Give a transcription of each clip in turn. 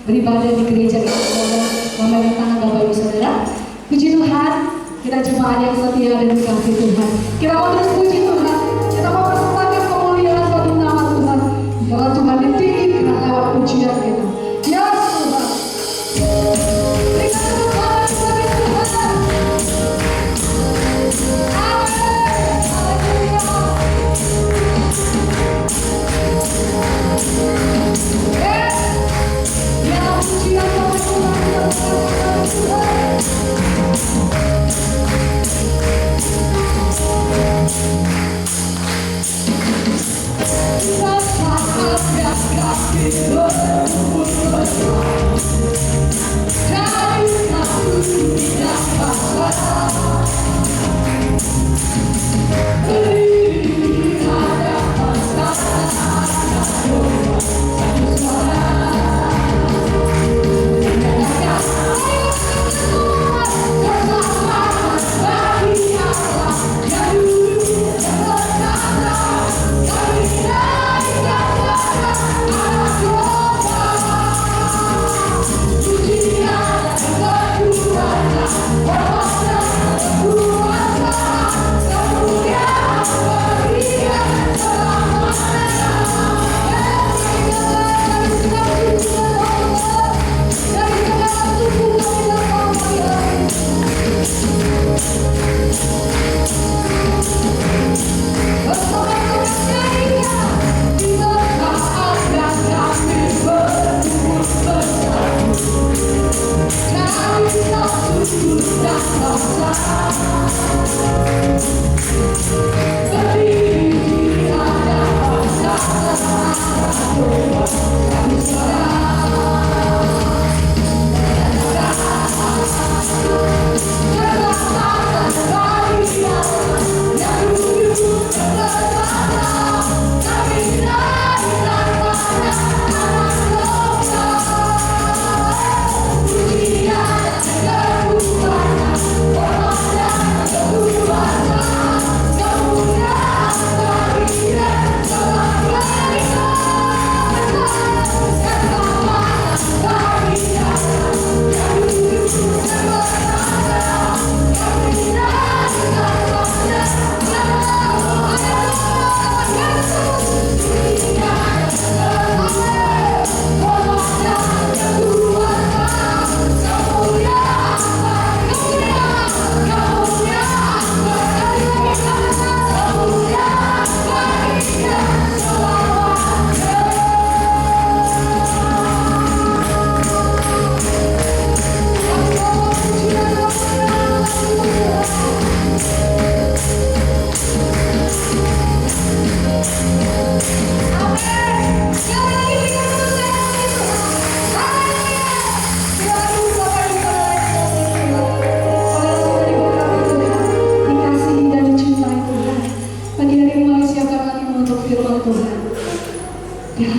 beribadah di gereja kita, saudara. Lambaikan tangan Bapak Ibu Saudara. Puji Tuhan, kita jemaat yang setia dan dikasih Tuhan. Kita mau terus puji Tuhan. Kita mau persembahkan kemuliaan bagi nama Tuhan. Karena Tuhan ditinggikan lewat pujian kita. Ya Tuhan. Berikan tepuk tangan bagi Tuhan. Amin. Haleluya. Ya pujian bagi Tuhan.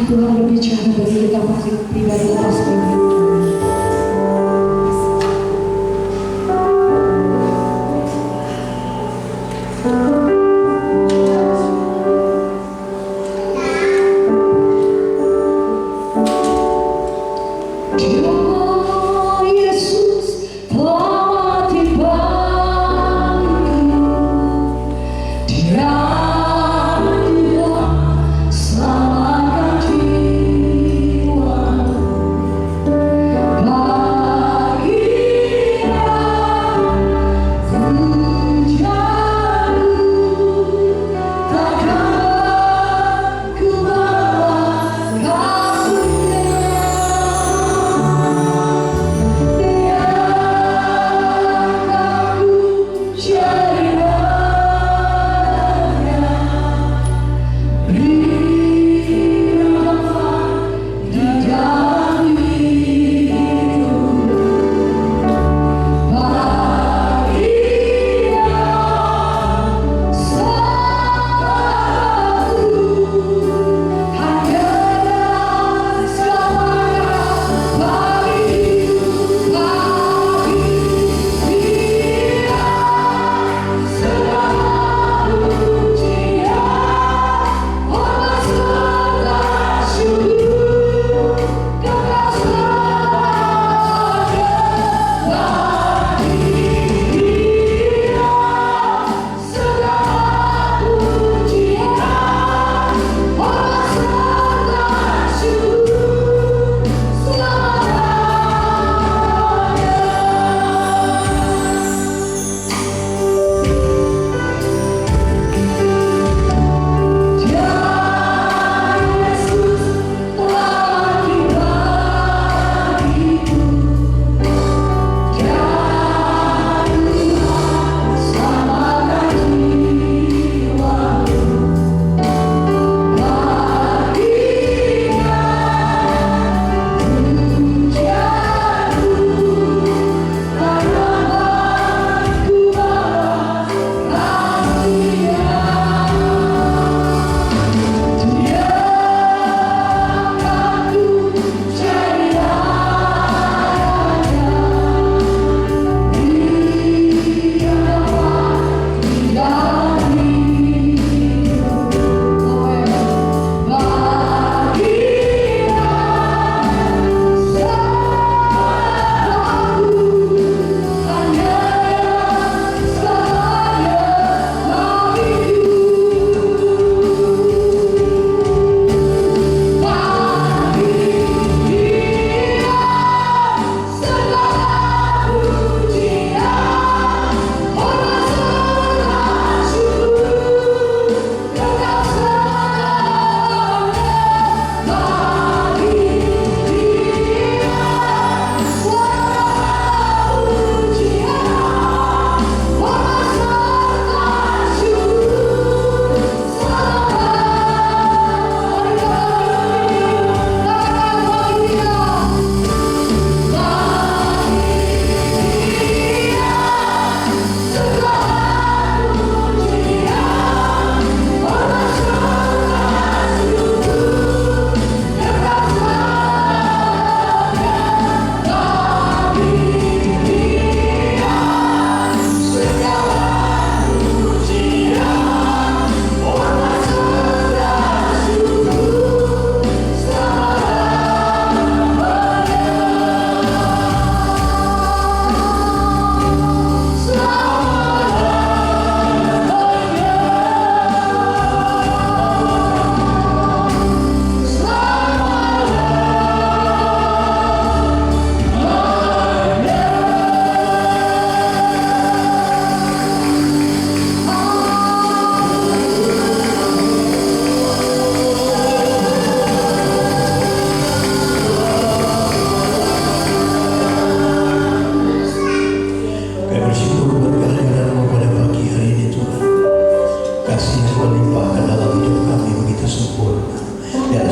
Tuhan berbicara bagi kita pasti pribadi lepas pribadi. Selamatkan jiwa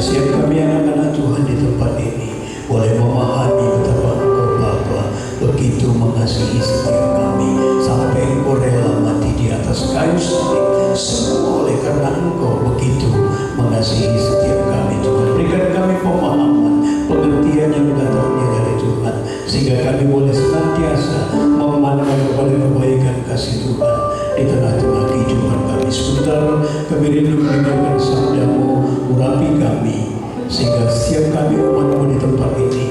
Setiap kami anak-anak Tuhan di tempat ini boleh memahami betapa Engkau Bapa begitu mengasihi setiap kami sampai Engkau rela mati di atas kayu salib, semua oleh karena Engkau begitu mengasihi setiap kami. Tuhan, berikan kami pemahaman, pengertian yang datangnya dari Tuhan, sehingga kami boleh senantiasa memandang kepada kebaikan kasih Tuhan di tengah-tengah kehidupan kami. Sebentar kami rindu mendengarkan sabda-Mu, urapi kami, sehingga setiap kami umat-Mu di tempat ini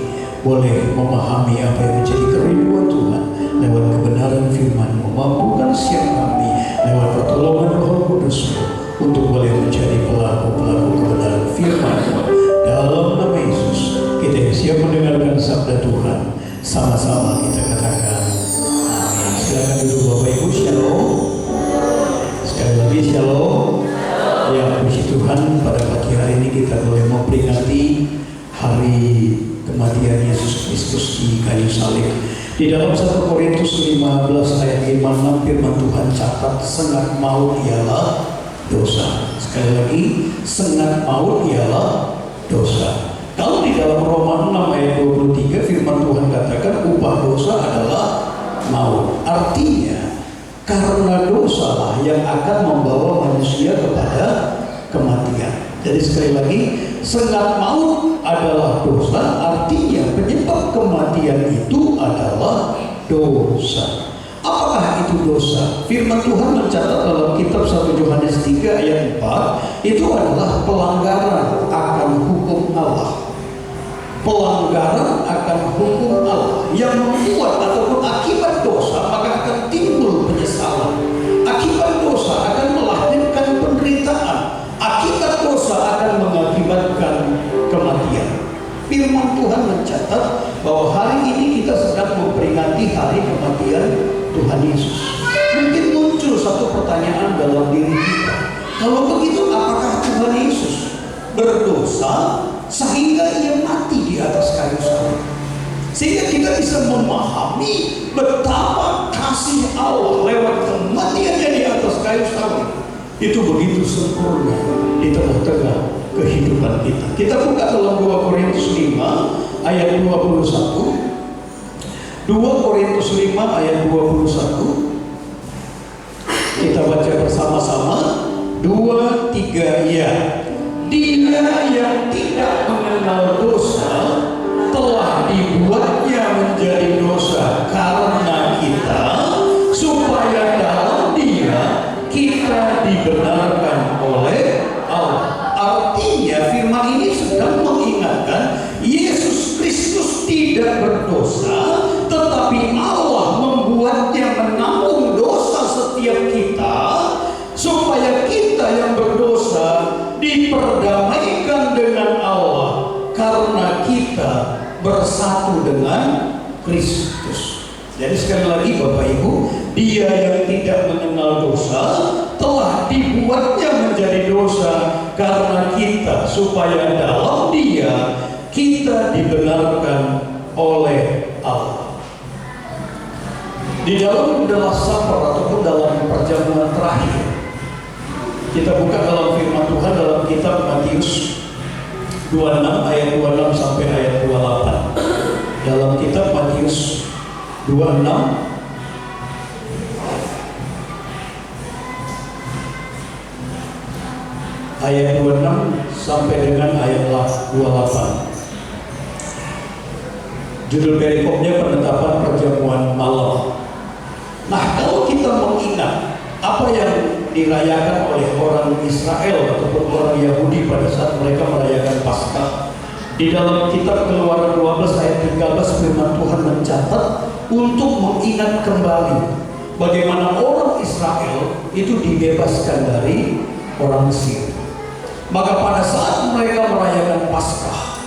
boleh memahami apa yang menjadi kerinduan Tuhan lewat kebenaran firman-Mu. Mampukan setiap kami lewat pertolongan Roh Kudus-Mu untuk boleh menjadi pelaku-pelaku kebenaran firman-Mu. Dalam nama Yesus kita yang siap mendengarkan sabda Tuhan, sama-sama kita katakan amin. Silakan duduk Bapak Ibu. Shalom. Sekali lagi shalom. Ya, puji Tuhan, pada pagi hari ini kita boleh memperingati hari kematian Yesus Kristus di kayu salib. Di dalam 1 Korintus 15 ayat 5 firman Tuhan catat, sengat maut ialah dosa. Sekali lagi, sengat maut ialah dosa. Kalau di dalam Roma 6 ayat 23 firman Tuhan katakan upah dosa adalah maut. Artinya karena dosalah yang akan membawa manusia kepada kematian. Jadi sekali lagi, sengat maut adalah dosa, artinya penyebab kematian itu adalah dosa. Apakah itu dosa? Firman Tuhan mencatat dalam kitab 1 Yohanes 3 ayat 4, itu adalah pelanggaran akan hukum Allah. Pelanggaran akan hukum Allah yang membuat ataupun akibat dosa maka akan timbul penyesalan. Akibat dosa akan melahirkan penderitaan. Akibat dosa akan mengakibatkan kematian. Firman Tuhan mencatat bahwa hari ini kita sedang memperingati hari kematian Tuhan Yesus. Mungkin muncul satu pertanyaan dalam diri kita. Kalau begitu, apakah Tuhan Yesus berdosa sehingga ia mati di atas kayu salib? Sehingga kita bisa memahami betapa kasih Allah lewat kematiannya di atas kayu salib itu begitu sempurna di tengah-tengah kehidupan kita. Kita buka dalam 2 Korintus 5 ayat 21. 2 Korintus 5 ayat 21. Kita baca bersama-sama. 2, 3, ya. Dia yang tidak mengenal dosa telah dibuatnya menjadi dosa karena kita, supaya dalam Dia kita dibenarkan oleh Allah. Artinya firman ini sedang mengingatkan Yesus Kristus tidak berdosa, tetapi Allah membuatnya menanggung dosa setiap kita, supaya kita yang berdosa diperdamaikan dengan Allah karena kita bersatu dengan Kristus. Jadi sekali lagi Bapak Ibu, Dia yang tidak mengenal dosa telah dibuatnya menjadi dosa karena kita, supaya dalam Dia kita dibenarkan oleh Allah. Di dalam The Last Supper ataupun dalam perjamuan terakhir, kita buka dalam firman Tuhan dalam kitab Matius 26 ayat 26 sampai ayat 28. Dalam kitab Matius 26 ayat 26 sampai dengan ayat 28. Judul perikopnya penetapan perjamuan malam. Nah, kalau kita mengingat apa yang dirayakan oleh orang Israel ataupun orang Yahudi pada saat mereka merayakan Paskah, di dalam kitab Keluaran 12 ayat 13 firman Tuhan mencatat untuk mengingat kembali bagaimana orang Israel itu dibebaskan dari orang Mesir. Maka pada saat mereka merayakan Paskah,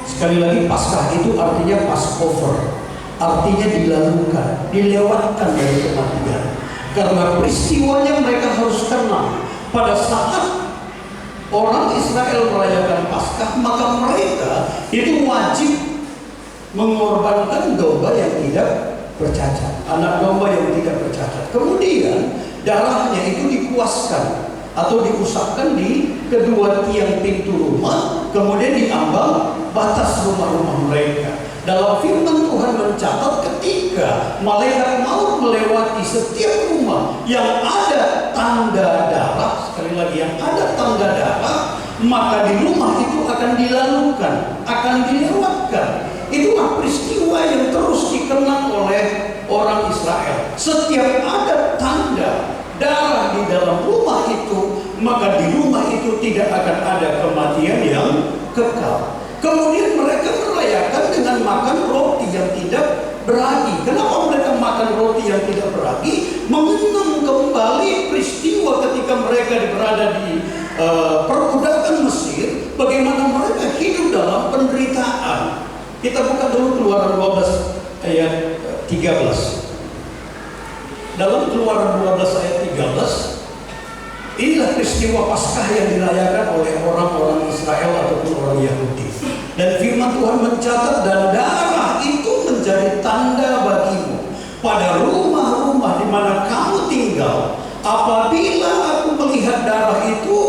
sekali lagi Paskah itu artinya Passover, artinya dilalukan, dilewatkan dari kematian. Karena peristiwanya mereka harus kenal. Pada saat orang Israel merayakan Paskah, maka mereka itu wajib mengorbankan domba yang tidak bercacat, anak domba yang tidak bercacat. Kemudian darahnya itu dikuaskan atau diusapkan di kedua tiang pintu rumah, kemudian diambang batas rumah-rumah mereka. Dalam firman Tuhan mencatat ketika malaikat maut melewati setiap rumah yang ada tanda darah, sekali lagi yang ada tanda darah, maka di rumah itu akan dilalukan, akan dilewatkan. Itulah peristiwa yang terus dikenang oleh orang Israel. Setiap ada tanda darah di dalam rumah itu, maka di rumah itu tidak akan ada kematian yang kekal. Kemudian mereka merayakan dengan makan roti yang tidak beragi. Kenapa mereka makan roti yang tidak beragi? Mengenang kembali peristiwa ketika mereka berada di perbudakan Mesir, bagaimana mereka hidup dalam penderitaan. Kita buka dulu Keluaran 12 ayat 13. Dalam Keluaran 12 ayat 13, inilah peristiwa Paskah yang dirayakan oleh orang-orang Israel ataupun orang Yahudi. Dan firman Tuhan mencatat, dan darah itu menjadi tanda bagimu pada rumah-rumah di mana kamu tinggal. Apabila aku melihat darah itu,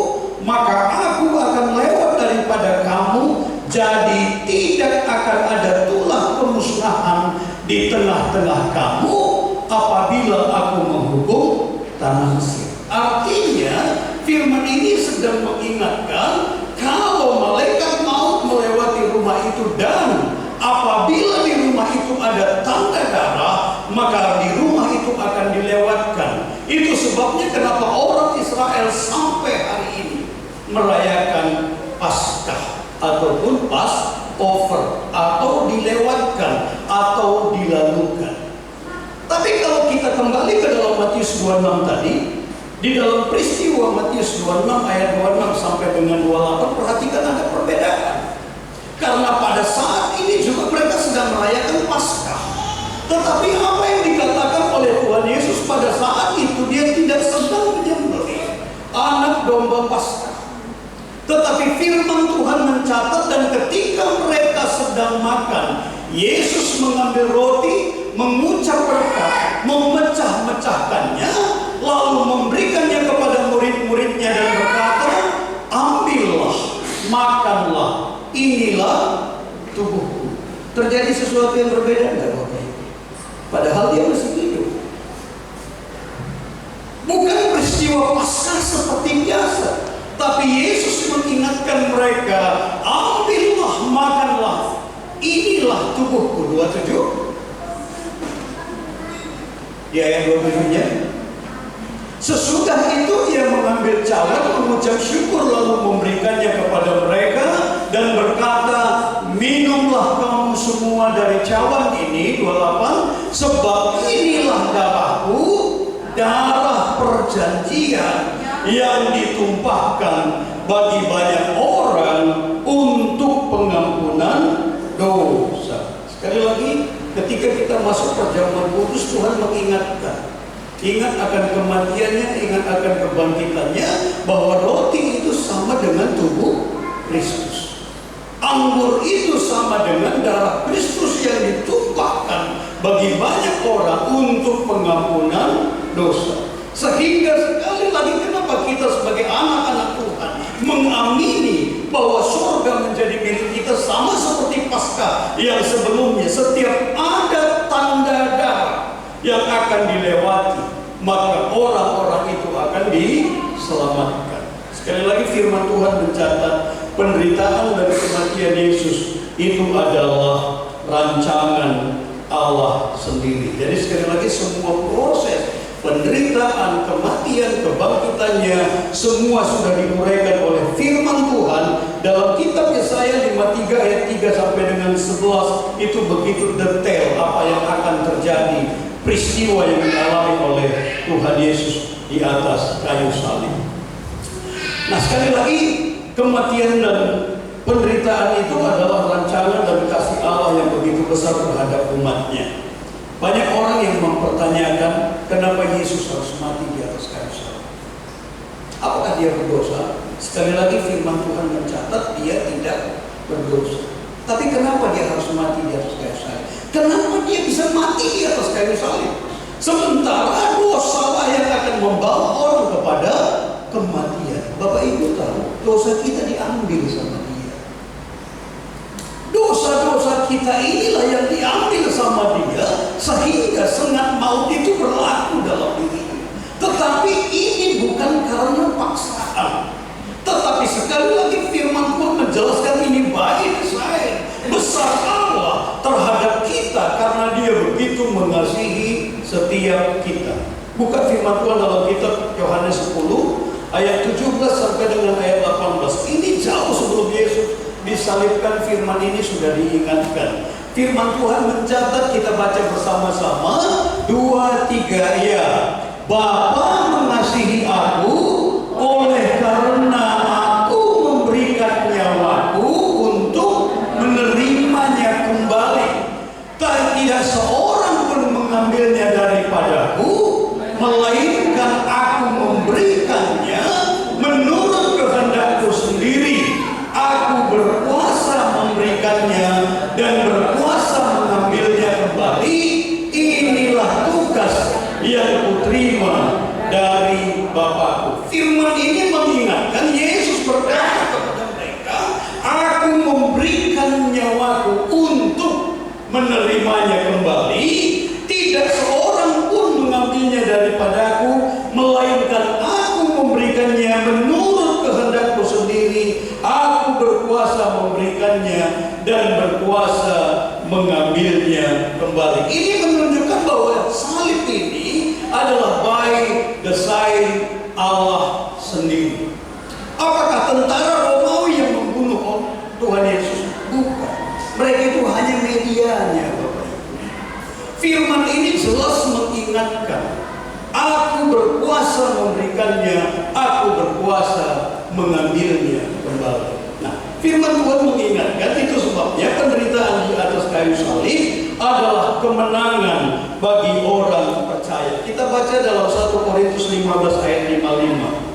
maka aku akan lewat daripada kamu, jadi tidak akan ada tulah pemusnahan di tengah-tengah kamu apabila aku menghukum tanah Mesir. Artinya firman ini sedang mengingatkan kalau malaikat maut melewati rumah itu dan apabila di rumah itu ada tanda darah, maka di rumah itu akan dilewatkan. Itu sebabnya kenapa orang Israel sampai hari ini merayakan Paskah ataupun Passover, atau dilewatkan atau dilalukan. Tapi kalau kita kembali ke dalam Matius 26 tadi, di dalam peristiwa Matius 26 ayat 26 sampai dengan 28, perhatikan ada perbedaan. Karena pada saat ini juga mereka sedang merayakan Paskah. Tetapi apa yang dikatakan oleh Tuhan Yesus pada saat itu, dia tidak sedang menyembelih anak domba Paskah. Tetapi firman Tuhan mencatat, dan ketika mereka sedang makan, Yesus mengambil roti, mengucap berkat, memecah-mecahkannya, lalu memberikannya kepada murid-muridnya dan berkata, ambillah, makanlah, inilah tubuhku. Terjadi sesuatu yang berbeda enggak Bapak Ibu? Padahal dia masih hidup. Bukan peristiwa Paskah seperti biasa, tapi Yesus mengingatkan mereka, ambillah, makanlah, inilah tubuhku. 27 di ayat 27-nya. Sesudah itu ia mengambil cawan, mengucap syukur, lalu memberikannya kepada mereka dan berkata, minumlah kamu semua dari cawan ini. 28, sebab inilah darahku, darah perjanjian yang ditumpahkan bagi banyak orang untuk pengampunan dosa. Sekali lagi, ketika kita masuk perjamuan kudus, Tuhan mengingatkan, ingat akan kematiannya, ingat akan kebangkitannya, bahwa roti itu sama dengan tubuh Kristus. Anggur itu sama dengan darah Kristus yang ditumpahkan bagi banyak orang untuk pengampunan dosa. Sehingga sekali lagi, kenapa kita sebagai anak-anak Tuhan mengamini bahwa surga menjadi milik kita, sama seperti Paskah yang sebelumnya. Setiap ada tanda darah yang akan dilewati, maka orang-orang itu akan diselamatkan. Sekali lagi firman Tuhan mencatat, penderitaan dan kematian Yesus itu adalah rancangan Allah sendiri. Jadi sekali lagi, semua proses penderitaan, kematian, kebangkitannya, semua sudah diuraikan oleh firman Tuhan dalam kitab Yesaya 53 ayat 3 sampai dengan 11. Itu begitu detail apa yang akan terjadi, peristiwa yang dialami oleh Tuhan Yesus di atas kayu salib. Nah, sekali lagi, kematian dan penderitaan itu adalah rancangan dan kasih Allah yang begitu besar terhadap umatnya. Banyak orang yang mempertanyakan, kenapa Yesus harus mati di atas kayu salib? Apakah dia berdosa? Sekali lagi firman Tuhan mencatat dia tidak berdosa. Tapi kenapa dia harus mati di atas kayu salib? Kenapa dia bisa mati di atas kayu salib? Sementara dosalah yang akan membawa orang kepada kematian. Bapak Ibu tahu, dosa kita diambil sama Dia. Dosa-dosa kita inilah yang diambil sama Dia, sehingga sengat maut itu berlaku dalam dirinya. Tetapi ini bukan karena paksaan. Tetapi sekali lagi firman Tuhan menjelaskan ini baik saya. Besar Allah terhadap kita karena Dia begitu mengasihi setiap kita. Buka firman Tuhan dalam kitab Yohanes 10 ayat 17 sampai dengan ayat 18. Ini jauh sebelum Yesus disalibkan, firman ini sudah diingatkan. Firman Tuhan mencatat, kita baca bersama-sama 2, 3 ya. Bapa mengasihi aku oleh karena aku memberikan nyawaku untuk menerimanya kembali. Tidak seorang pun mengambilnya daripadaku, melainkan aku memberikannya menurut kehendakku sendiri. Aku berkuasa memberikannya dan berkuasa mengambilnya kembali. Inilah tugas yang kuterima dari Bapakku. Firman ini mengingatkan, Yesus berkata kepada mereka, aku memberikan nyawaku untuk menerimanya kembali. Tidak seorang pun mengambilnya daripadaku, melainkan aku memberikannya menurut kehendakku sendiri. Aku berkuasa memberikannya dan berkuasa mengambilnya kembali. Ini menunjukkan bahwa salib ini adalah by design Allah sendiri. Apakah tentara Romawi yang membunuh Tuhan Yesus? Bukan. Mereka itu hanya medianya, Bapak Ibu. Firman ini jelas mengingatkan, aku berkuasa memberikannya, aku berkuasa mengambilnya kembali. Nah, firman Tuhan mengingatkan, itu sebabnya penderitaan di atas kayu salib adalah kemenangan bagi orang percaya. Kita baca dalam 1 Korintus 15 ayat 55.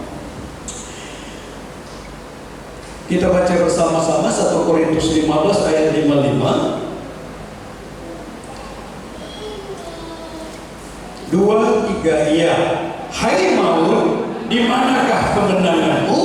Kita baca bersama-sama 1 Korintus 15 ayat 55. 2, 3 ya. Hai maut, di manakah kemenanganmu?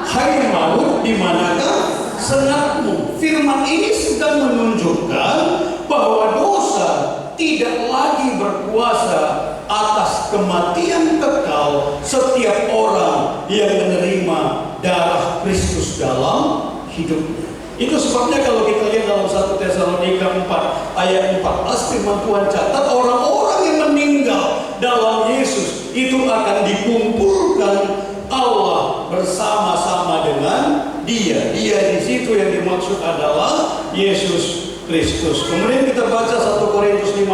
Hai maut, di manakah sengatmu? Firman ini sedang menunjukkan bahwa dosa tidak lagi berkuasa atas kematian kekal setiap orang yang menerima darah Kristus dalam hidupnya. Itu sebabnya kalau kita lihat dalam 1 Tesalonika 4 ayat 14, firman Tuhan catat, orang-orang yang meninggal dalam Yesus itu akan dikumpulkan Allah bersama-sama dengan Dia. Dia di situ yang dimaksud adalah Yesus Kristus. Kemudian kita baca 1 Korintus 15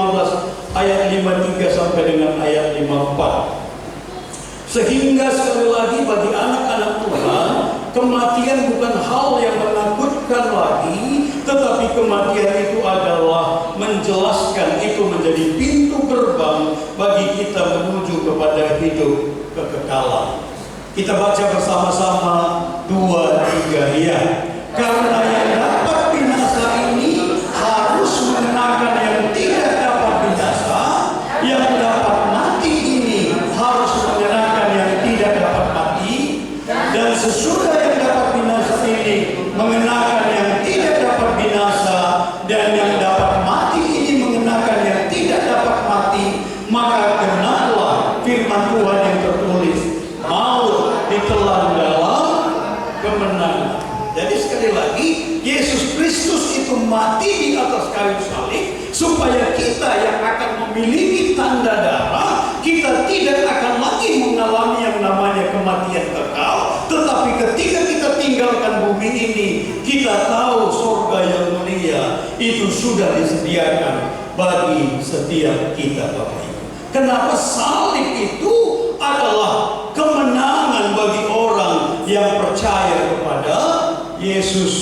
ayat 53 sampai dengan ayat 54. Sehingga sekali lagi bagi anak-anak Tuhan, kematian bukan hal yang menakutkan lagi, tetapi kematian itu adalah menjelaskan, itu menjadi pintu gerbang bagi kita menuju kepada hidup kekekalan. Kita baca bersama-sama 2, 3 ya. Karena yang dapat binasa ini harus mengenakan yang tidak dapat binasa, yang dapat mati ini harus mengenakan yang tidak dapat mati, dan sesudah yang dapat binasa ini mengenakan yang tidak dapat binasa, dan yang dapat mati ini mengenakan yang tidak dapat mati, maka kenalah firman Tuhan yang tertulis, maut ditelan dalam kemenangan. Jadi sekali lagi, Yesus Kristus itu mati di atas kayu salib supaya kita yang akan memiliki tanda darah, kita tidak akan lagi mengalami yang namanya kematian kekal. Tetapi ketika kita tinggalkan bumi ini, kita tahu surga yang mulia itu sudah disediakan bagi setiap kita, Bapak Ibu. Kenapa salib itu adalah kemenangan bagi orang yang percaya kepada Yesus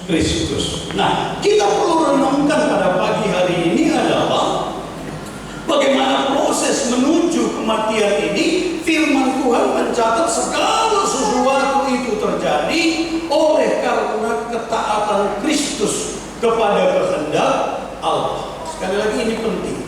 Kristus. Nah, kita perlu renungkan pada pagi hari ini adalah bagaimana proses menuju kematian ini. Firman Tuhan mencatat segala sesuatu itu terjadi oleh karena ketaatan Kristus kepada kehendak Allah. Sekali lagi ini penting.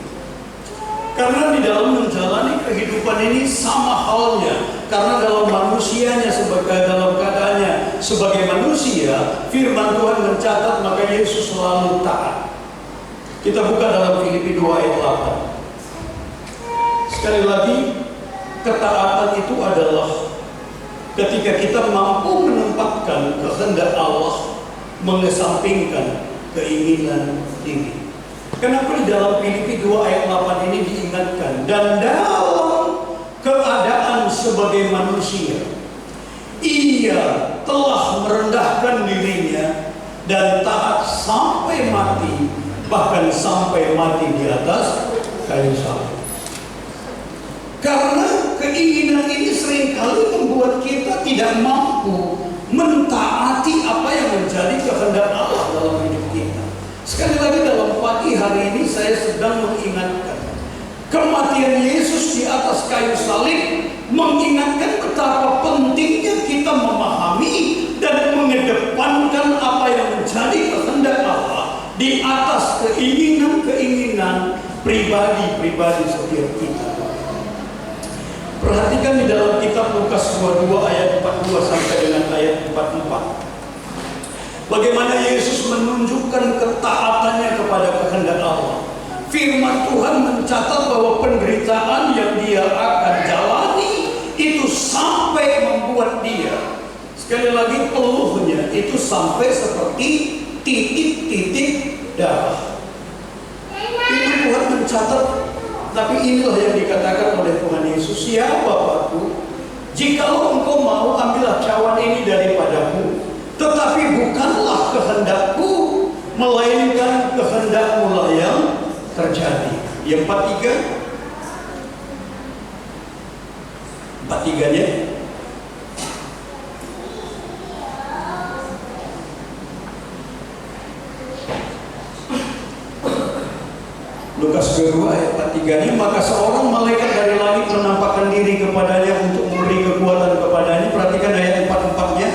Karena di dalam menjalani kehidupan ini sama halnya Karena dalam manusianya dalam keadaannya sebagai manusia, firman Tuhan mencatat maka Yesus selalu taat. Kita buka dalam Filipi 2 ayat 8. Sekali lagi, ketaatan itu adalah ketika kita mampu menempatkan kehendak Allah, mengesampingkan keinginan diri. Kenapa di dalam Filipi 2 ayat 8 ini diingatkan? Dan dalam keadaan sebagai manusia, ia telah merendahkan dirinya dan taat sampai mati, bahkan sampai mati di atas kayu salib. Karena keinginan ini seringkali membuat kita tidak mampu mentaati apa yang menjadi kehendak Allah dalam hidup kita. Sekali lagi dalam pagi hari ini saya sedang mengingatkan kematian Yesus di atas kayu salib, mengingatkan betapa pentingnya kita memahami dan mengedepankan apa yang menjadi kehendak Allah di atas keinginan-keinginan pribadi-pribadi setiap kita. Perhatikan di dalam kitab Lukas 22 ayat 42 sampai dengan ayat 44. Bagaimana Yesus menunjukkan ketaatannya kepada kehendak Allah. Firman Tuhan mencatat bahwa penderitaan yang dia akan jalani itu sampai membuat dia, sekali lagi peluhnya itu sampai seperti titik-titik darah. Itu Tuhan mencatat. Tapi inilah yang dikatakan oleh Tuhan Yesus, ya Bapakku, jikalau engkau mau, ambillah cawan ini daripadaku, tetapi bukanlah kehendakku, melainkan kehendakmu lah yang terjadi. Yang 43-nya Lukas 2 ayat 43-nya, maka seorang malaikat dari langit menampakkan diri kepadanya untuk memberi kekuatan kepadanya. Perhatikan ayat 44-nya.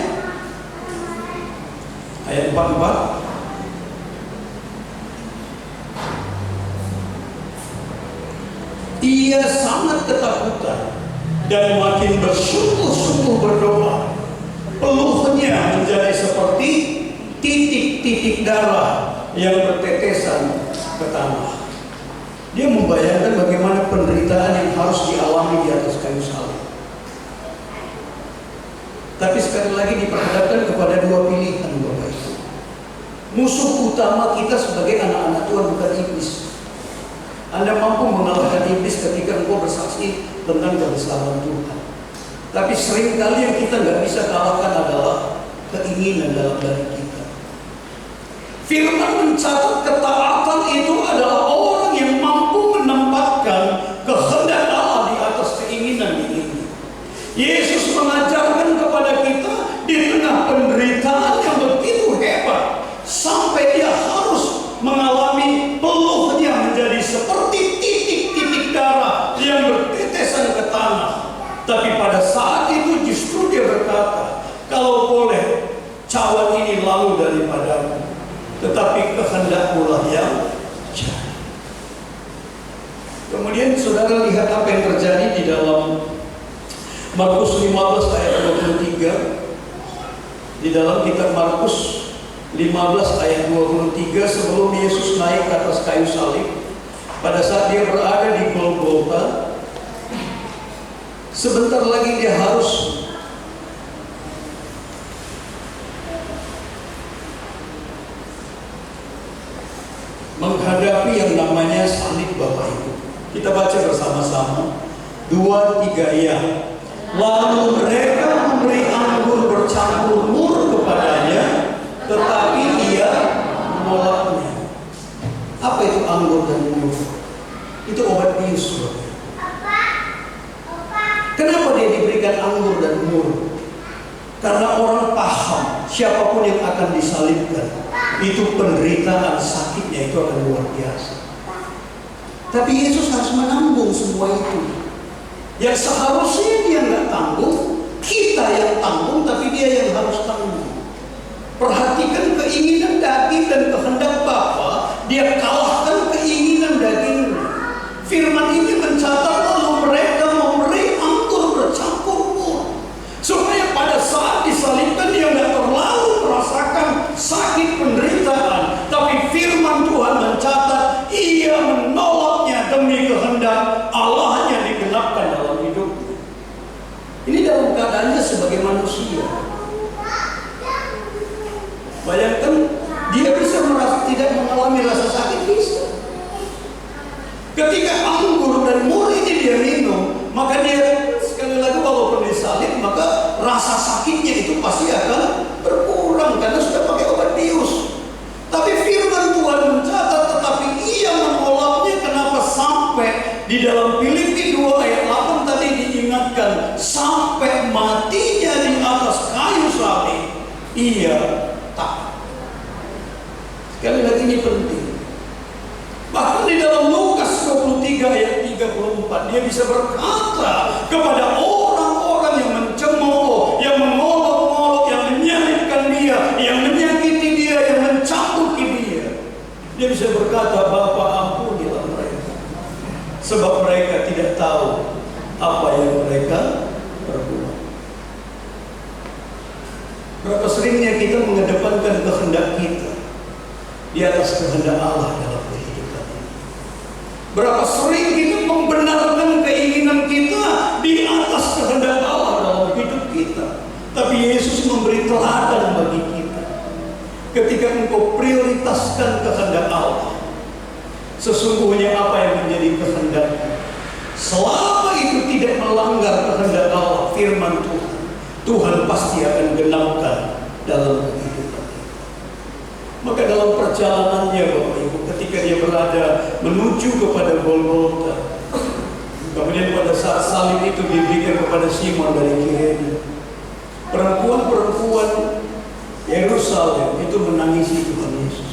Ayat 44. Ia sangat ketakutan dan makin bersungguh-sungguh berdoa. Peluhnya menjadi seperti titik-titik darah yang bertetesan ke tanah. Dia membayangkan bagaimana penderitaan yang harus dialami di atas kayu salib. Tapi sekali lagi diperhadapkan kepada dua pilihan, Bapak Ibu. Musuh utama kita sebagai anak-anak Tuhan bukan iblis. Anda mampu mengalahkan iblis ketika engkau bersaksi tentang kebesaran Tuhan. Tapi seringkali yang kita nggak bisa kalahkan adalah keinginan dalam diri kita. Firman mencatat ketaatan itu adalah orang yang mampu menempatkan kehendak Allah di atas keinginan dirinya. Yesus mengajarkan kepada kita di tengah penderitaan yang begitu hebat, sampai dia harus mengalami peluhnya menjadi seperti titik-titik darah yang bertetesan ke tanah. Tapi pada saat itu justru dia berkata, kalau boleh cawan ini lalu daripadaku, tetapi kehendakmu lah yang jadi. Kemudian saudara lihat apa yang terjadi di dalam Markus 15 ayat 23. Di dalam kitab Markus 15 ayat 23, sebelum Yesus naik ke atas kayu salib, pada saat dia berada di Golgota, sebentar lagi dia harus menghadapi yang namanya salib, Bapak Ibu. Kita baca bersama-sama 2-3 ya. Lalu mereka memberi anggur bercampur mur kepadanya, tetapi ia menolaknya. Apa itu anggur dan mur? Itu obat bius. Kenapa dia diberikan anggur dan mur? Karena orang paham siapapun yang akan disalibkan, itu penderitaan sakitnya itu akan luar biasa. Tapi Yesus harus menanggung semua itu. Yang seharusnya dia nggak tanggung, kita yang tanggung, tapi dia yang harus tanggung. Perhatikan keinginan daging dan kehendak Bapa, dia kalahkan keinginan dagingnya. Firman ini mencatat lalu mereka memberi anggur bercampur mur. Di dalam Filipi 2 ayat 8 tadi diingatkan, sampai matinya di atas kayu salib, ia taat. Sekali lagi ini penting. Bahkan di dalam Lukas 23 ayat 34, dia bisa berkata kepada orang-orang yang mencemooh, yang mengolok-olok, yang menyalibkan dia, yang menyakiti dia, yang mencambuki dia. Dia bisa berkata, Bapa, ampunilah mereka, sebab mereka tidak tahu apa yang mereka perbuat. Berapa seringnya kita mengedepankan kehendak kita di atas kehendak Allah dalam kehidupan ini. Berapa sering kita membenarkan keinginan kita di atas kehendak Allah dalam hidup kita. Tapi Yesus memberi teladan bagi kita. Ketika engkau prioritaskan kehendak Allah, sesungguhnya apa yang menjadi kehendakmu, selama itu tidak melanggar kehendak Allah, firman Tuhan, Tuhan pasti akan genapkan dalam kehidupan. Maka dalam perjalanannya Bapak Ibu, ketika dia berada menuju kepada Golgota, kemudian pada saat salib itu diberikan kepada Simon dari Kirene, perempuan-perempuan Yerusalem itu menangisi Tuhan Yesus.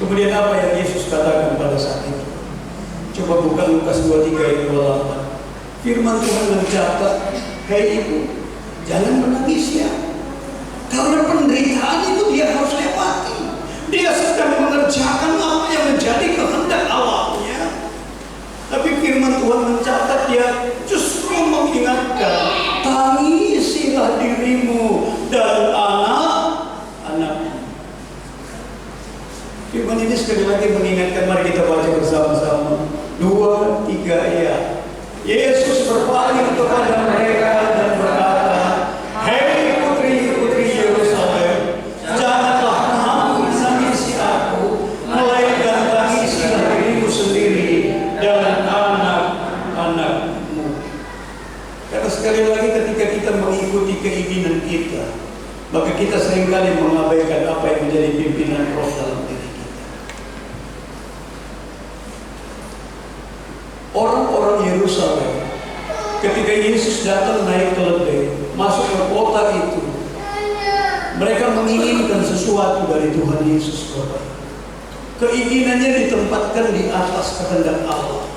Kemudian apa yang Yesus katakan pada saat itu? Coba buka Lukas 23 ayat 28. Firman Tuhan mencatat, hei ibu, jangan menangis ya. Karena penderitaan itu dia harus lewati. Dia sedang mengerjakan apa yang menjadi kehendak Allahnya. Tapi firman Tuhan mencatat, dia justru mengingatkan, tangisilah dirimu dan anak-anakmu. Firman ini sekali lagi mengingatkan, mari kita baca bersama-sama 2, 3 ayat. Yesus berpaling kepada mereka dan berkata, hei putri-putri Yerusalem, janganlah kamu menangisi aku, melainkan tangisilah dirimu sendiri dan anak-anakmu. Karena sekali lagi ketika kita mengikuti keinginan kita, maka kita seringkali mengabaikan apa yang menjadi pimpinan roh dalam diri kita. Orang-orang Yerusalem, ketika Yesus datang naik keledai, masuk ke kota itu, mereka menginginkan sesuatu dari Tuhan Yesus. Keinginannya ditempatkan di atas kehendak Allah.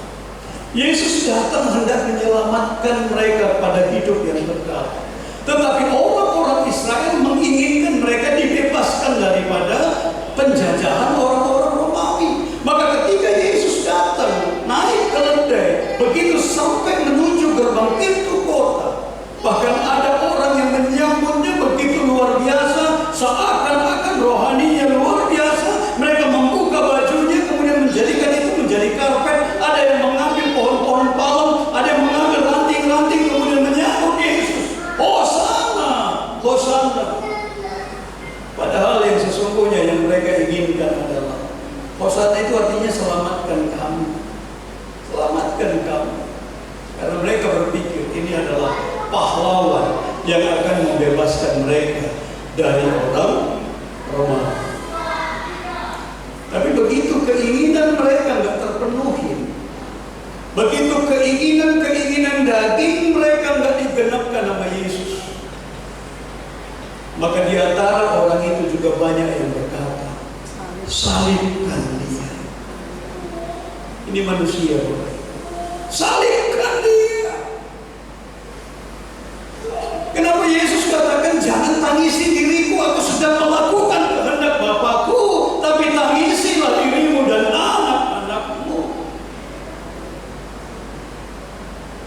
Yesus datang hendak menyelamatkan mereka pada hidup yang kekal. Tetapi orang-orang Israel menginginkan mereka dibebaskan daripada penjajahan orang-orang Romawi. Maka ketika Yesus datang naik keledai, begitu sampai menuju gerbang pintu kota, bahkan ada orang yang menyambutnya begitu luar biasa, seakan-akan rohaninya luar biasa. Mereka membuka bajunya, kemudian menjadikan itu menjadi karpet. Ada yang mengambil pohon-pohon palem, ada yang mengambil ranting-ranting, kemudian menyambut Yesus. Hosana, Hosana. Padahal yang sesungguhnya yang mereka inginkan adalah Hosana itu artinya selamatkan kami, selamatkan kami. Karena mereka berpikir ini adalah pahlawan yang akan membebaskan mereka dari orang Romawi. Tapi begitu keinginan mereka nggak terpenuhi, begitu keinginan daging mereka nggak digenapkan sama Yesus, maka di antara orang itu juga banyak yang berkata, salibkan dia. Ini manusia, salibkan dia. Kenapa Yesus katakan jangan tangisi diriku, aku sedang melakukan kehendak Bapakku, tapi tangisilah dirimu dan anak-anakmu.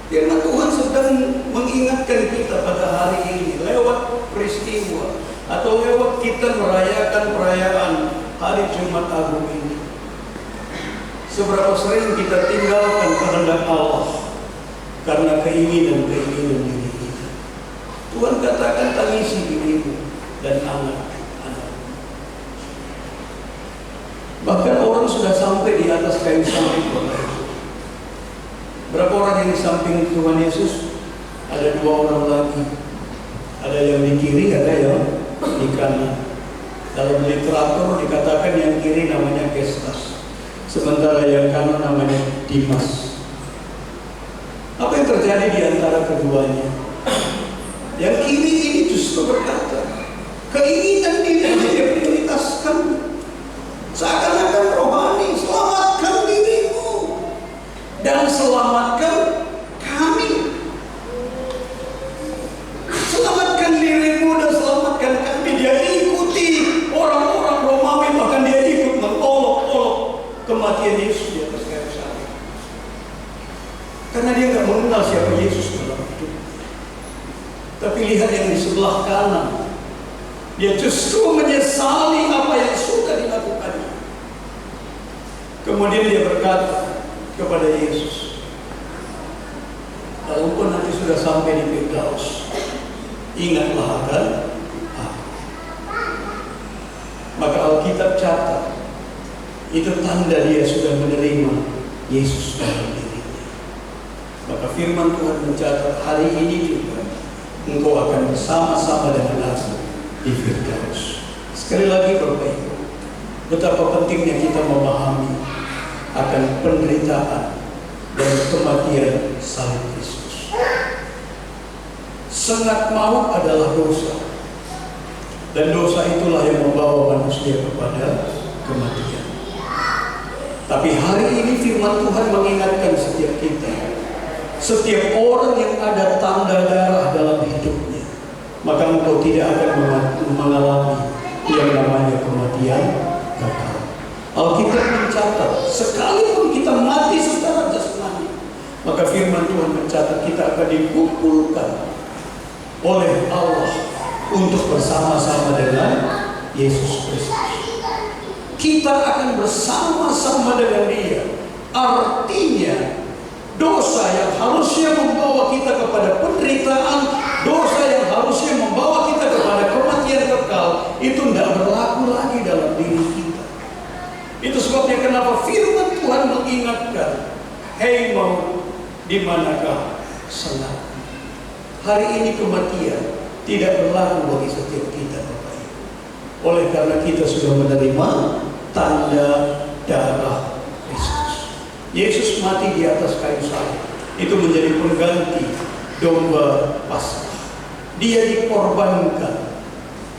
Firman Tuhan sedang mengingatkan kita pada hari ini lewat peristiwa atau lewat kita merayakan perayaan hari Jumat Agung ini. Seberapa sering kita tinggalkan kehendak Allah karena keinginan-keinginan diri kita. Tuhan katakan tangisi dirimu dan anak-anak. Bahkan orang sudah sampai di atas kayu salib. Berapa orang yang di samping Tuhan Yesus? Ada 2 orang lagi. Ada yang di kiri, ada yang di kanan. Dalam literatur dikatakan yang kiri namanya Gestas. sementara yang kanan namanya Dimas. Apa yang terjadi di antara keduanya? Yang kiri ini justru berkata, keinginan diri yang dia prioritaskan. Seakan-akan rohani, selamatkan dirimu dan selamatkan kami. Selamatkan dirimu dan selamatkan kami. Dia ikuti orang-orang Romawi, bahkan dia ikut mengolok-olok kematian Yesus di atas kayu salib. Karena dia nggak mengenal siapa Yesus dalam hidup. Tapi lihat yang di sebelah kanan, dia justru menyesali apa yang sudah dilakukannya. Kemudian dia berkata kepada Yesus, walaupun nanti sudah sampai di Firdaus, ingatlah akan aku. Maka Alkitab catat, itu tanda dia sudah menerima Yesus dalam dirinya. Maka firman Tuhan mencatat, hari ini juga engkau akan bersama-sama dengan aku di Firdaus. Sekali lagi Bapak Ibu, betapa pentingnya kita memahami akan penderitaan dan kematian salib Kristus. Sengat maut adalah dosa, dan dosa itulah yang membawa manusia kepada kematian. Tapi hari ini firman Tuhan mengingatkan setiap kita, setiap orang yang ada tanda darah dalam hidupnya, maka engkau tidak akan mengalami yang namanya kematian kekal. Alkitab mencatat, sekalipun kita mati secara jasmani, maka firman Tuhan mencatat kita akan dikumpulkan oleh Allah untuk bersama-sama dengan Yesus Kristus. Kita akan bersama-sama dengan Dia. Artinya, dosa yang harusnya membawa kita kepada penderitaan, dosa yang harusnya membawa kita kepada kematian kekal, itu tidak berlaku lagi dalam diri kita. Itu sebabnya kenapa firman Tuhan mengingatkan, hei maut, di manakah sengat? Hari ini kematian tidak berlaku bagi setiap kita, Bapak Ibu. Oleh karena kita sudah menerima tanda darah Kristus. Yesus mati di atas kayu salib. Itu menjadi pengganti domba Paskah. Dia dikorbankan.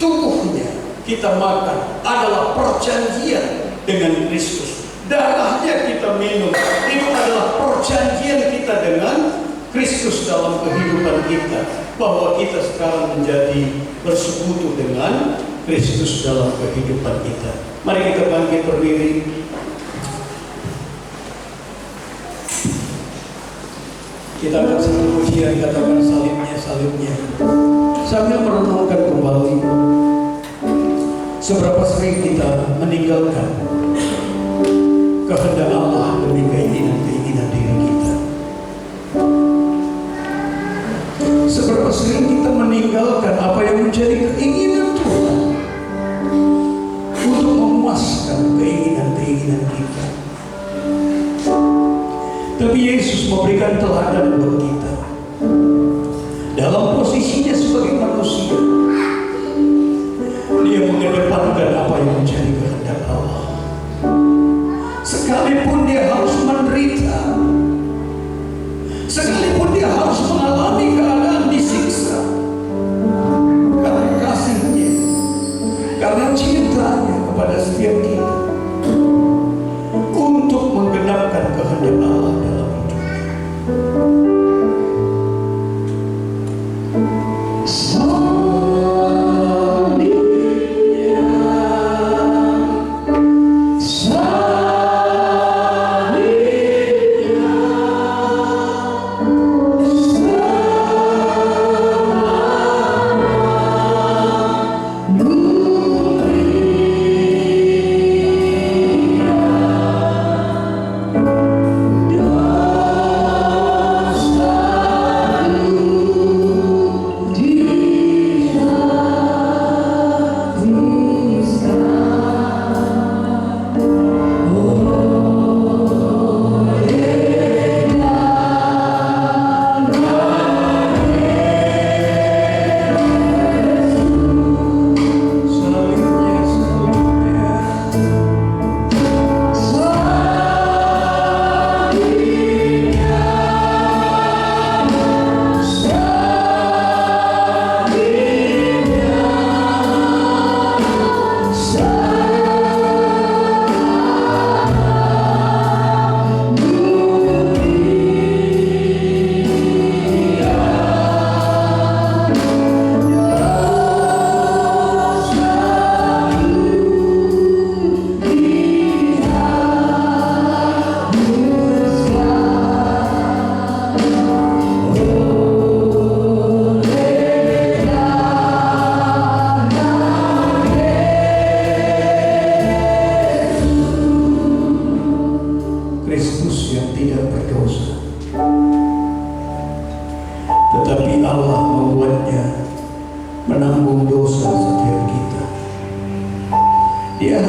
Tubuhnya kita makan adalah perjanjian dengan Kristus. Darahnya kita minum, itu adalah perjanjian kita dengan Kristus dalam kehidupan kita, bahwa kita sekarang menjadi bersekutu dengan Kristus dalam kehidupan kita. Mari kita bangkit berdiri. Kita akan satu pujian katakan salibnya, salibnya, sambil merenungkan kembali seberapa sering kita meninggalkan kehendak Allah demi keinginan-keinginan diri kita. Seberapa sering kita meninggalkan apa yang menjadi keinginan Tuhan untuk memuaskan keinginan-keinginan kita. Tapi Yesus memberikan teladan buat kita. Dalam posisinya sebagai manusia, Dia mengedepankan apa yang menjadi kehendak Allah. Sekalipun Dia harus menderita, sekalipun Dia harus mengalami keadaan disiksa, karena kasih-Nya, karena cintanya kepada setiap kita, untuk menggenapkan kehendak Allah dalam hidupnya.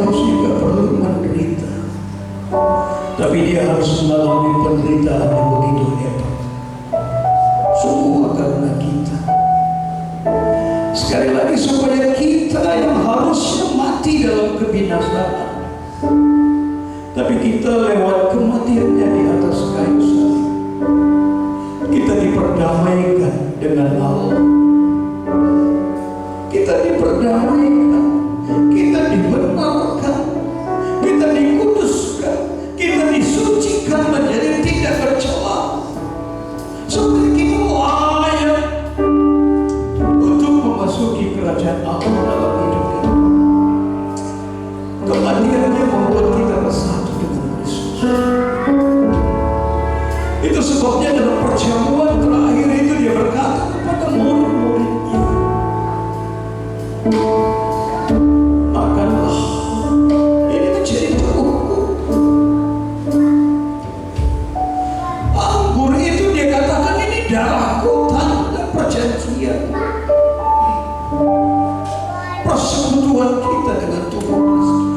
Paulus juga perlu menderita, tapi dia harus mengalami penderitaan yang begitu hebat. Semua karena kita. Sekali lagi, supaya kita yang harusnya mati dalam kebinasaan, tapi kita lewat kematiannya di atas kayu salib, kita diperdamaikan dengan Allah. Kita diperdamaikan, kita dibenarkan, kita dikuduskan, kita disucikan menjadi tidak bercela, supaya kita layak untuk memasuki kerajaan Allah dalam hidup kita. Kematiannya membuat kita bersatu dengan Kristus. Itu sebabnya dalam perjamuan terakhir itu dia berkata kepada murid-muridnya, makanlah, ini menjadi tubuhku. Anggur itu dia katakan ini darahku, tanda perjanjian, persekutuan kita dengan Tuhan Kristus.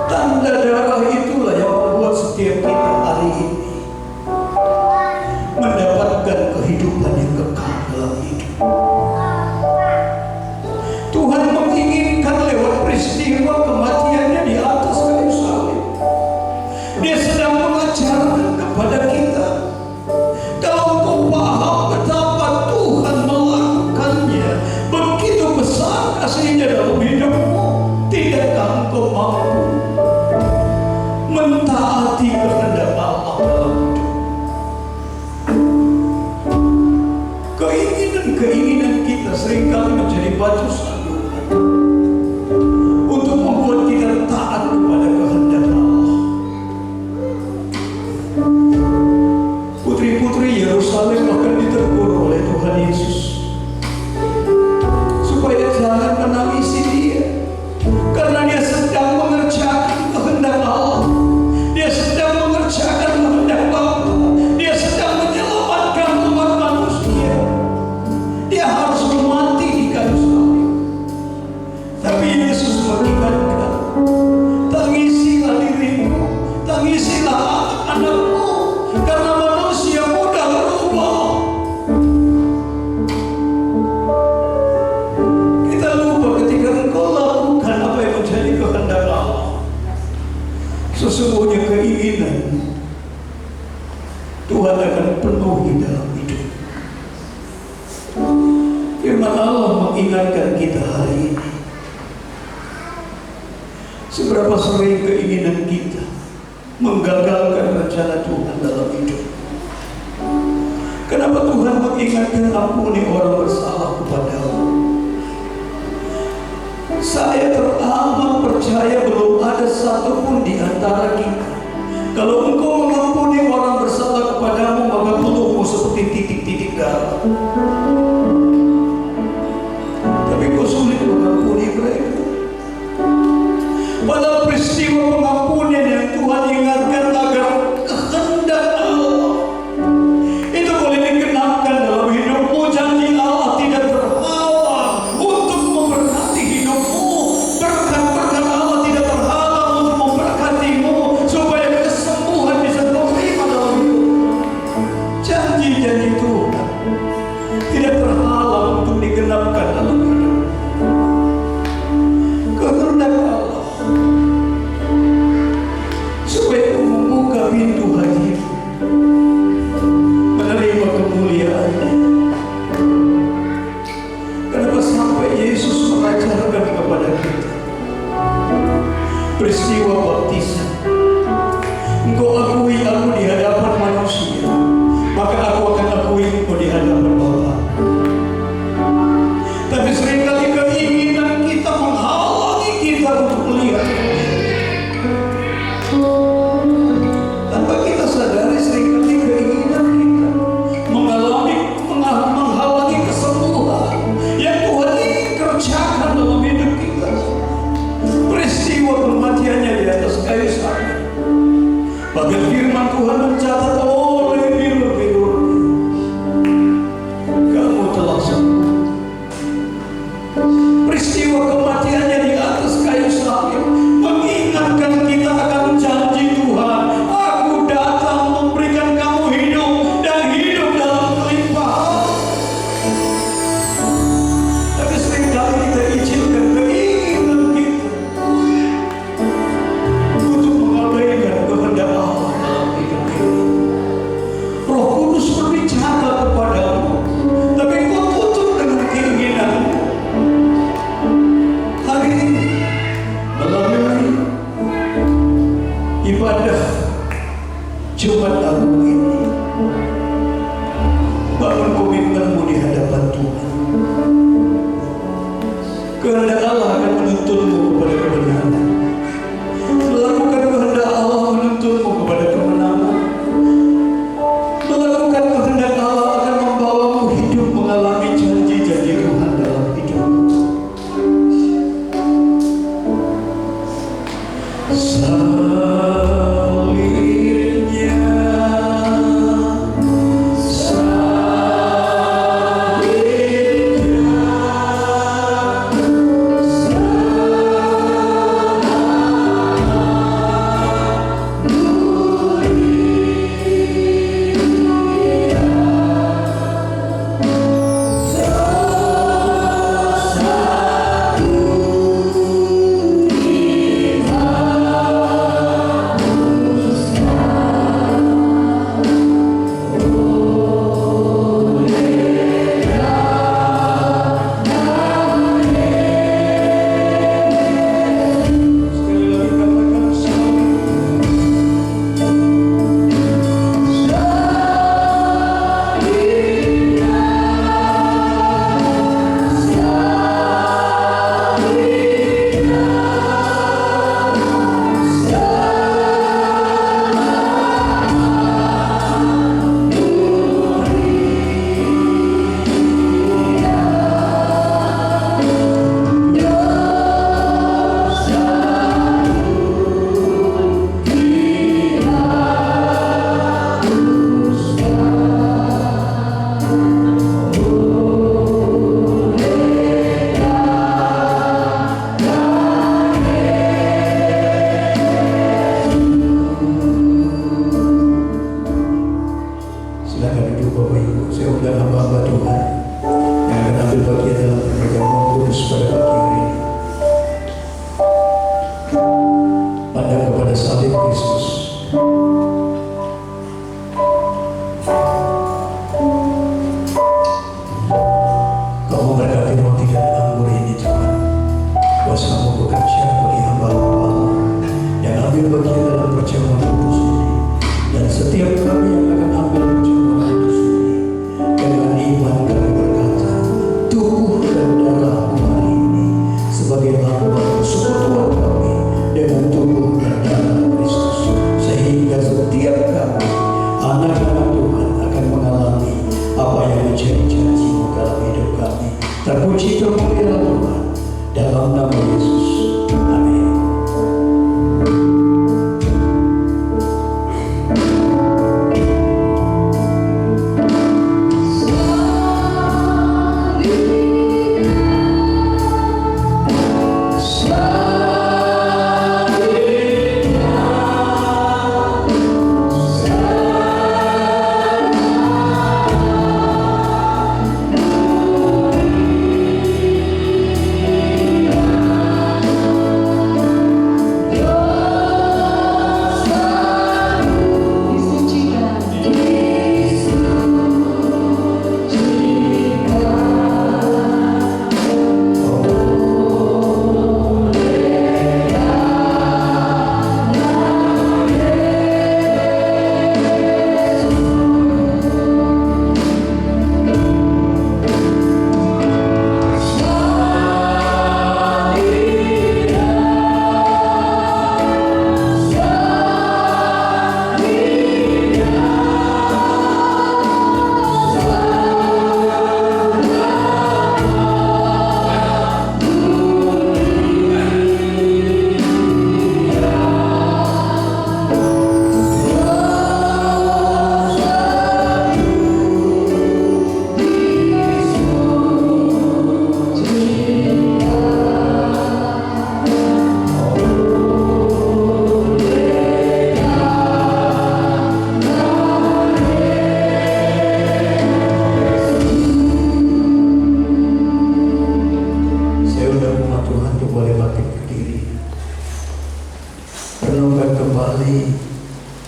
Tanda darah itulah yang membuat setiap kita hari ini mendapatkan kehidupan yang kekal dalam hidup. Tuhan menginginkan lewat peristiwa kematiannya di atas kayu salib, dia sedang mengajarkan kepada kita, kalau kau paham betapa Tuhan melakukannya, begitu besar kasihnya dalam hidupmu, tidakkah engkau mampu mentaati kehendak Allah dalam hidup? Keinginan kita seringkali menjadi batu sandungan untuk membuat kita taat kepada kehendak Allah. Putri-putri Yerusalem akan ditegur oleh Tuhan Yesus supaya jangan menangisi dia, karena dia sedang mengerjakan kehendak Allah. Dia sedang mengerjakan kehendak Bapa. Dia sedang menyelamatkan umat manusia. Dia harus mati di kayu salib. Tapi Yesus mengingatkan, tangisilah dirimu, tangisilah anak-anakmu, karena manusia mudah berubah. Kita lupa ketika engkau lakukan apa yang menjadi kehendak Allah, sesungguhnya keinginan Tuhan akan penuhi dalam hidup. Firman Allah mengingatkan kita hari ini, seberapa sering keinginan kita menggagalkan rencana Tuhan dalam hidup. Kenapa Tuhan mengingatkan ampuni orang bersalah kepadamu? Saya teramat percaya belum ada satupun di antara kita, kalau engkau mengampuni orang bersalah kepadamu, maka pelukmu seperti titik-titik darah. Tapi kau sulit mengampuni mereka. Pada peristiwa pengampunan yang Tuhan ingatkan agar kehendak Allah itu boleh digenapkan dalam hidupmu, janji Allah tidak terhalang untuk memberkati hidupmu, berkat-berkat Allah tidak terhalang untuk memberkatimu, supaya kesembuhan bisa terima dalam hidupmu. Janji-janji Tuhan tidak terhalang untuk digenapkan dalam hidup. Kehendak Allah supaya membuka pintu hati menerima kemuliaan. Kenapa sampai Yesus mengajarkan kepada kita peristiwa baptisan? Engkau akui aku di hadapan manusia, maka aku akan akui engkau di hadapan Bapa. Tapi seringkali keinginan kita menghalangi kita untuk melihat. Tanpa kita sadari, seringkali keinginan kita menghalangi kesembuhan yang Tuhan ingin kerjakan dalam hidup kita. Peristiwa kematiannya di atas kayu salib, bahkan firman Tuhan mencatat, oleh bilur-bilurnya kamu telah sembuh. Peristiwa kematiannya di atas Terpuji termulialah Tuhan dalam nama Yesus. Amin.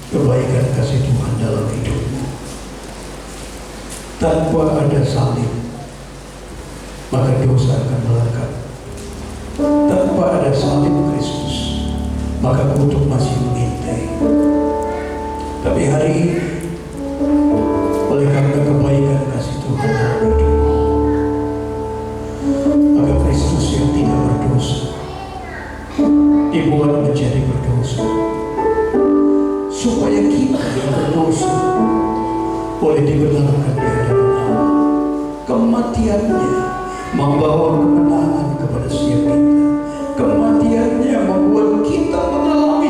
Kebaikan kasih Tuhan dalam hidupmu. Tanpa ada salib, maka dosa akan melekat. Tanpa ada salib Kristus, maka kutuk masih mengintai. Tapi hari ini, oleh karena kebaikan kasih Tuhan dalam hidupmu, maka Kristus yang tidak berdosa dibuat menjadi berdosa, supaya kita yang berdosa boleh dibenarkan di hadapan Allah. Kematiannya membawa kemenangan kepada setiap kita. Kematiannya membuat kita mengalami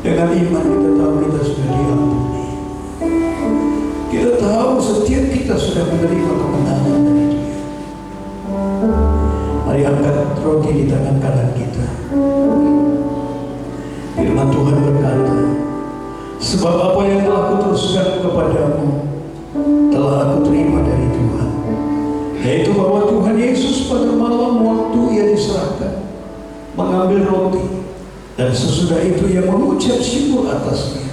Dengan iman kita tahu kita sudah diampuni. Kita tahu setiap kita sudah menerima kemenangan dari Dia. Mari angkat roti di tangan kanan kita. Firman Tuhan berkata, sebab apa yang telah kuteruskan kepadamu telah aku terima dari Tuhan, yaitu bahwa Tuhan Yesus pada malam waktu Ia diserahkan mengambil roti, dan sesudah itu Ia mengucap syukur atasnya.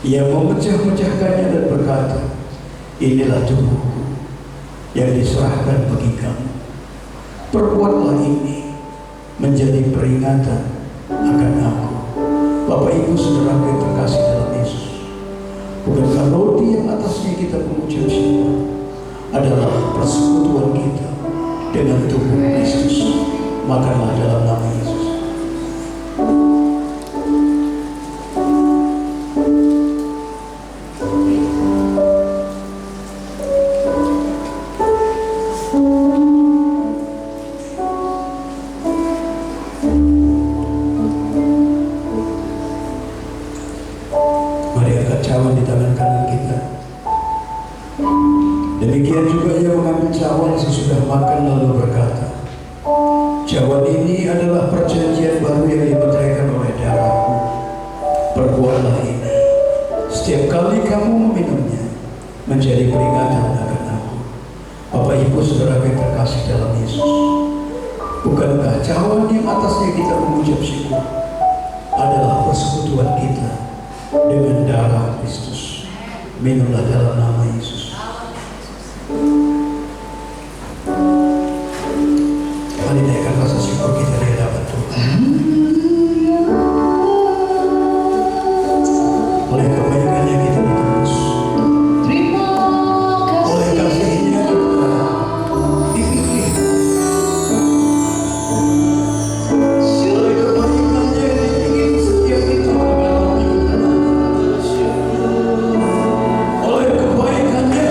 Ia memecah-mecahkannya dan berkata, inilah tubuhku yang diserahkan bagi kamu. Perbuatlah ini menjadi peringatan akan aku. Bapak Ibu Saudara yang terkasih dalam Yesus, bukankah roti yang atasnya kita mengucap syukur adalah persekutuan kita dengan tubuh Kristus? Makanlah dalam nama Yesus. Mari angkat cawan di tangan kanan kita. Demikian juga Ia mengambil cawan sesudah makan lalu berkata, cawan ini adalah perjanjian baru yang dimeteraikan oleh darahku. Perbuatlah ini setiap kali kamu meminumnya menjadi peringatan akan aku. Bapak Ibu Saudara yang terkasih dalam Yesus, bukankah cawan yang atasnya kita mengucap syukur adalah persekutuan kita dengan darah Kristus? Minumlah dalam nama Yesus. Mari naikkan rasa syukur kita di hadapan Tuhan. Oleh kebaikannya kita ditebus, Terima oleh kasih. kasihnya kita dipilih, oleh kebaikannya dibikin setiap itu oleh kebaikannya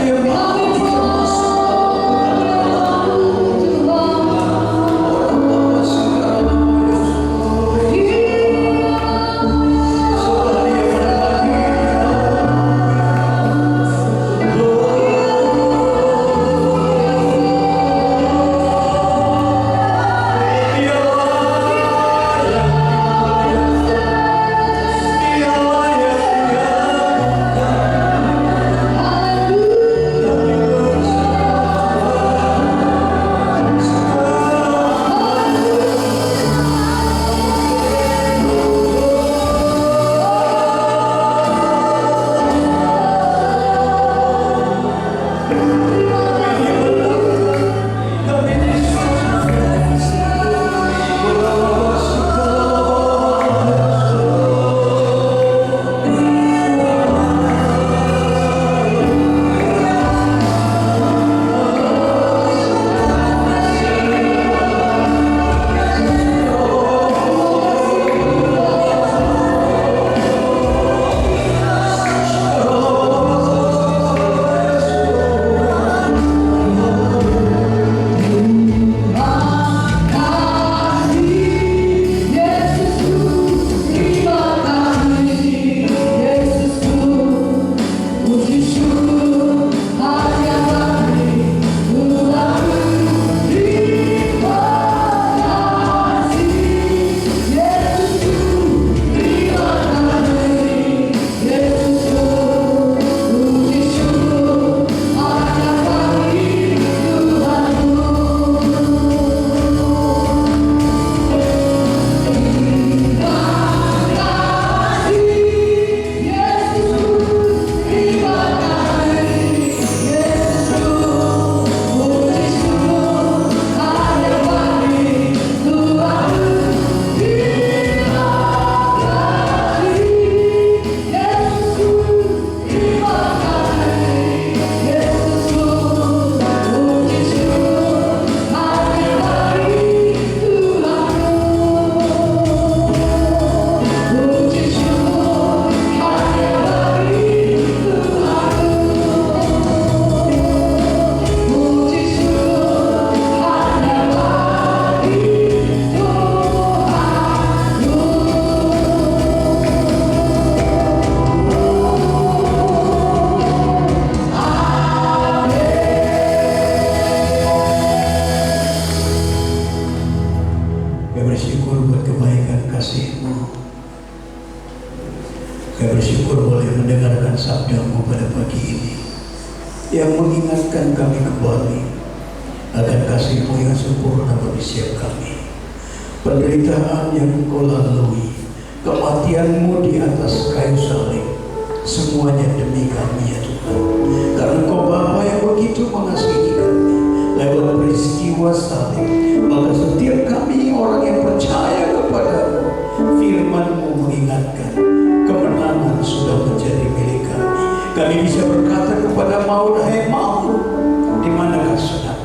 Kami bersyukur boleh mendengarkan sabda-Mu pada pagi ini yang mengingatkan kami kembali akan kasih-Mu yang sempurna bagi setiap kami. Penderitaan yang Engkau lalui, kematian-Mu di atas kayu salib, semuanya demi kami ya Tuhan. Karena Engkau Bapa yang begitu mengasihi kami lewat peristiwa salib, maka setiap kami orang yang percaya kepada-Mu, firman-Mu mengingatkan kemenangan sudah menjadi milik kami. Kami bisa berkata kepada maut, hai maut, di manakah senang?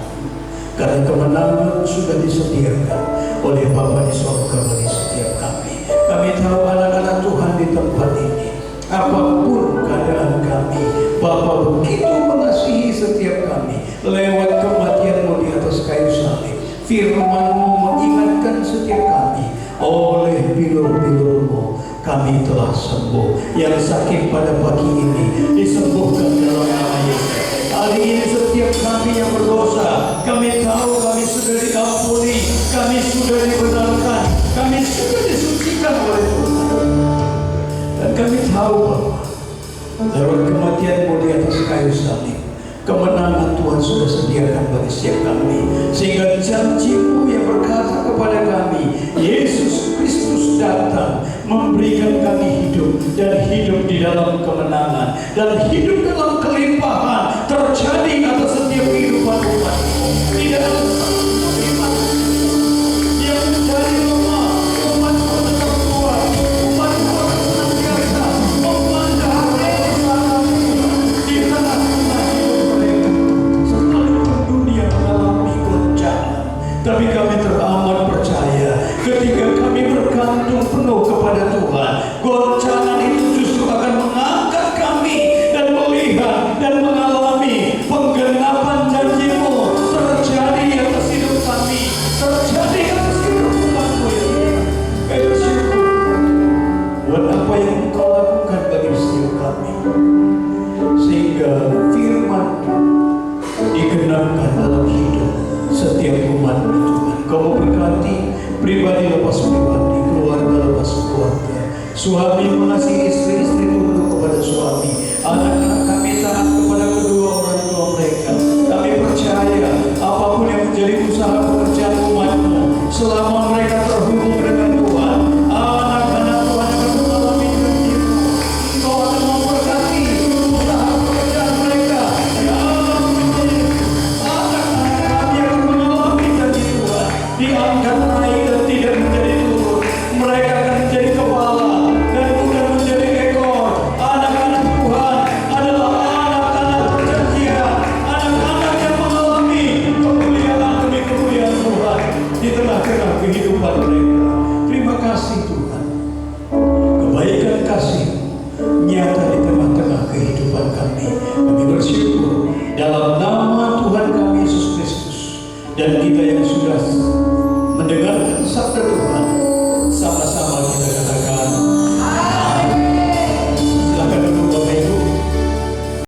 Karena kemenangan sudah disediakan oleh Bapa di sorga bagi setiap kami. Kami tahu anak-anak Tuhan di tempat ini, apapun keadaan kami, Bapa begitu mengasihi setiap kami lewat kematian-Mu di atas kayu salib. Firman-Mu mengingatkan setiap kami, oleh bilur-bilur-Mu kami telah sembuh. Yang sakit pada pagi ini disembuhkan dalam nama Yesus. Hari ini setiap kami yang berdosa, kami tahu kami sudah diampuni, kami sudah dibenarkan, kami sudah disucikan oleh Tuhan. Dan kami tahu bahwa lewat kematian-Mu di atas kayu salib, kemenangan Tuhan sudah sediakan bagi setiap kami. Sehingga janji-Mu yang berkata kepada kami, Yesus Kristus datang memberikan kami hidup, dan hidup di dalam kemenangan, dan hidup dalam kelimpahan terjadi atas setiap kehidupan umat. Tidak ada satu iman yang menjadi lemah. Umat tetap kuat, umat senantiasa memandang kebesaran Tuhan di tengah-tengah hidup mereka. Sekalipun dunia mengalami goncangan, tapi kami teramat percaya ketika kami bergantung penuh kepada Tuhan, goncangan itu justru akan mengangkat kami dan melihat dan mengalami penggenapan janji-Mu terjadi atas hidup kami, terjadi atas kehidupan-Mu ya Tuhan. Kami bersyukur buat apa yang Engkau lakukan bagi setiap kami, sehingga firman digenapkan dalam hidup setiap umat Tuhan. Kau memberkati pribadi lepas pribadi, keluarga lepas keluarga. Suami mengasihi istri, istri tunduk kepada suami. Anak-anak kami taat kepada kedua orang tua mereka. Kami percaya apapun yang menjadi usaha